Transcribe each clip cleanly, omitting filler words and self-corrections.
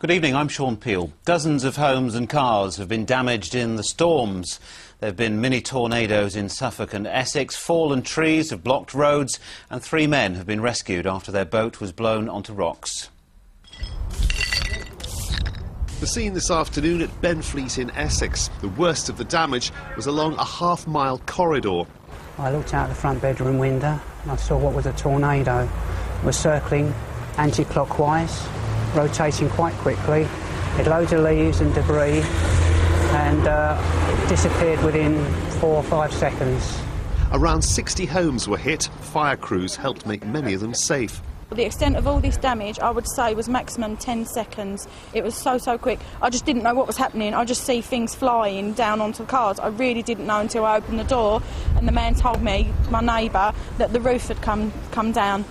Good evening, I'm Sean Peel. Dozens of homes and cars have been damaged in the storms. There have been mini tornadoes in Suffolk and Essex, fallen trees have blocked roads, and 3 men have been rescued after their boat was blown onto rocks. The scene this afternoon at Benfleet in Essex. The worst of the damage was along a half-mile corridor. I looked out the front bedroom window and I saw what was a tornado. It was circling anti-clockwise, rotating quite quickly. It had loads of leaves and debris and it disappeared within 4 or 5 seconds. Around 60 homes were hit. Fire crews helped make many of them safe. The extent of all this damage, I would say, was maximum 10 seconds. It was so quick. I just didn't know what was happening. I just see things flying down onto the cars. I really didn't know until I opened the door and the man told me, my neighbour, that the roof had come down.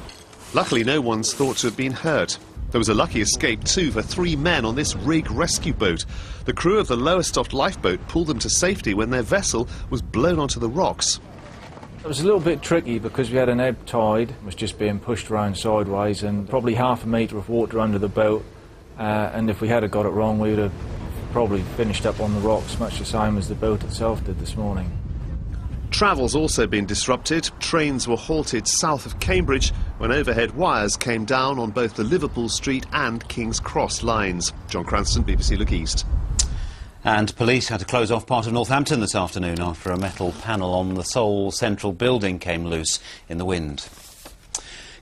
Luckily, no one's thought to have been hurt. There was a lucky escape too for 3 men on this rig rescue boat. The crew of the lower-stocked lifeboat pulled them to safety when their vessel was blown onto the rocks. It was a little bit tricky because we had an ebb tide, it was just being pushed around sideways, and probably half a metre of water under the boat, and if we had got it wrong we would have probably finished up on the rocks, much the same as the boat itself did this morning. Travel's also been disrupted. Trains were halted south of Cambridge when overhead wires came down on both the Liverpool Street and King's Cross lines. John Cranston, BBC Look East. And police had to close off part of Northampton this afternoon after a metal panel on the Seoul Central building came loose in the wind.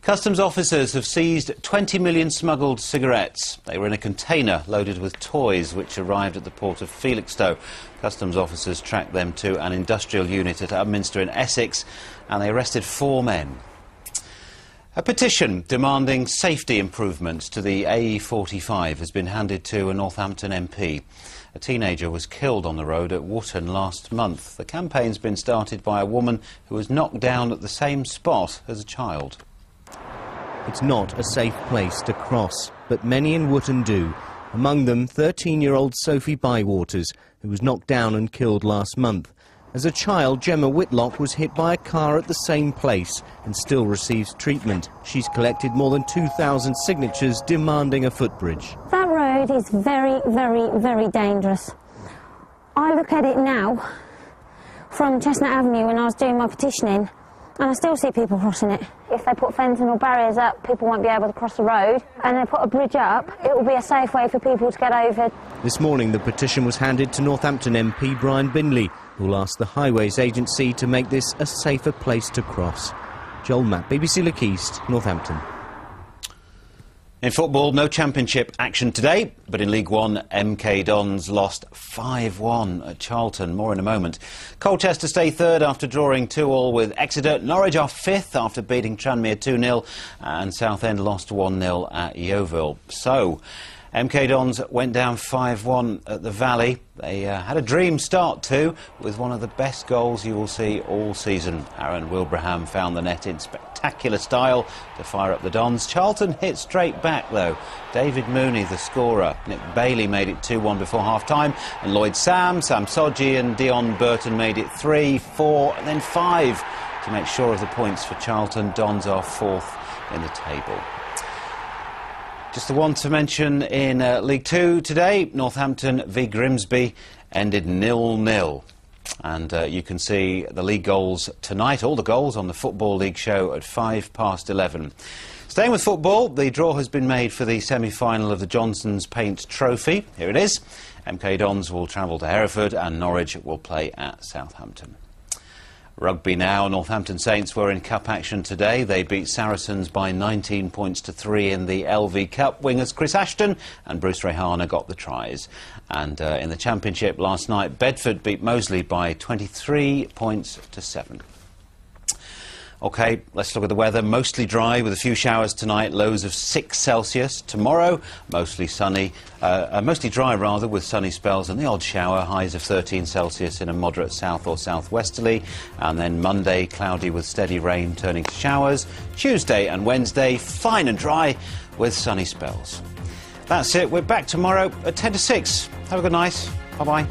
Customs officers have seized 20 million smuggled cigarettes. They were in a container loaded with toys which arrived at the port of Felixstowe. Customs officers tracked them to an industrial unit at Upminster in Essex and they arrested 4 men. A petition demanding safety improvements to the AE45 has been handed to a Northampton MP. A teenager was killed on the road at Wootton last month. The campaign's been started by a woman who was knocked down at the same spot as a child. It's not a safe place to cross, but many in Wootton do. Among them, 13-year-old Sophie Bywaters, who was knocked down and killed last month. As a child, Gemma Whitlock was hit by a car at the same place and still receives treatment. She's collected more than 2,000 signatures demanding a footbridge. That road is very dangerous. I look at it now from Chestnut Avenue when I was doing my petitioning and I still see people crossing it. If they put fencing or barriers up, people won't be able to cross the road, and they put a bridge up, it will be a safe way for people to get over. This morning the petition was handed to Northampton MP Brian Binley, who'll ask the Highways Agency to make this a safer place to cross. Joel Matt, BBC Look East, Northampton. In football, no championship action today, but in League One, MK Dons lost 5-1 at Charlton. More in a moment. Colchester stay third after drawing 2-2 with Exeter. Norwich are fifth after beating Tranmere 2-0, and Southend lost 1-0 at Yeovil. So, MK Dons went down 5-1 at the Valley. They had a dream start too, with one of the best goals you will see all season. Aaron Wilbraham found the net in spectacular style to fire up the Dons. Charlton hit straight back though. David Mooney, the scorer. Nick Bailey made it 2-1 before half-time, and Lloyd Sam Sodji and Dion Burton made it 3, 4 and then 5 to make sure of the points for Charlton. Dons are 4th in the table. Just the one to mention in League 2 today, Northampton v Grimsby ended 0-0. And you can see the league goals tonight, all the goals on the Football League show at 11:05. Staying with football, the draw has been made for the semi-final of the Johnston's Paint Trophy. Here it is. MK Dons will travel to Hereford and Norwich will play at Southampton. Rugby now. Northampton Saints were in cup action today. They beat Saracens by 19 points to 3 in the LV Cup. Wingers Chris Ashton and Bruce Rehana got the tries. And in the Championship last night, Bedford beat Moseley by 23 points to 7. OK, let's look at the weather. Mostly dry with a few showers tonight, lows of 6 Celsius. Tomorrow, mostly sunny, mostly dry rather, with sunny spells and the odd shower, highs of 13 Celsius in a moderate south or southwesterly. And then Monday, cloudy with steady rain turning to showers. Tuesday and Wednesday, fine and dry with sunny spells. That's it. We're back tomorrow at 10 to 6. Have a good night. Bye-bye.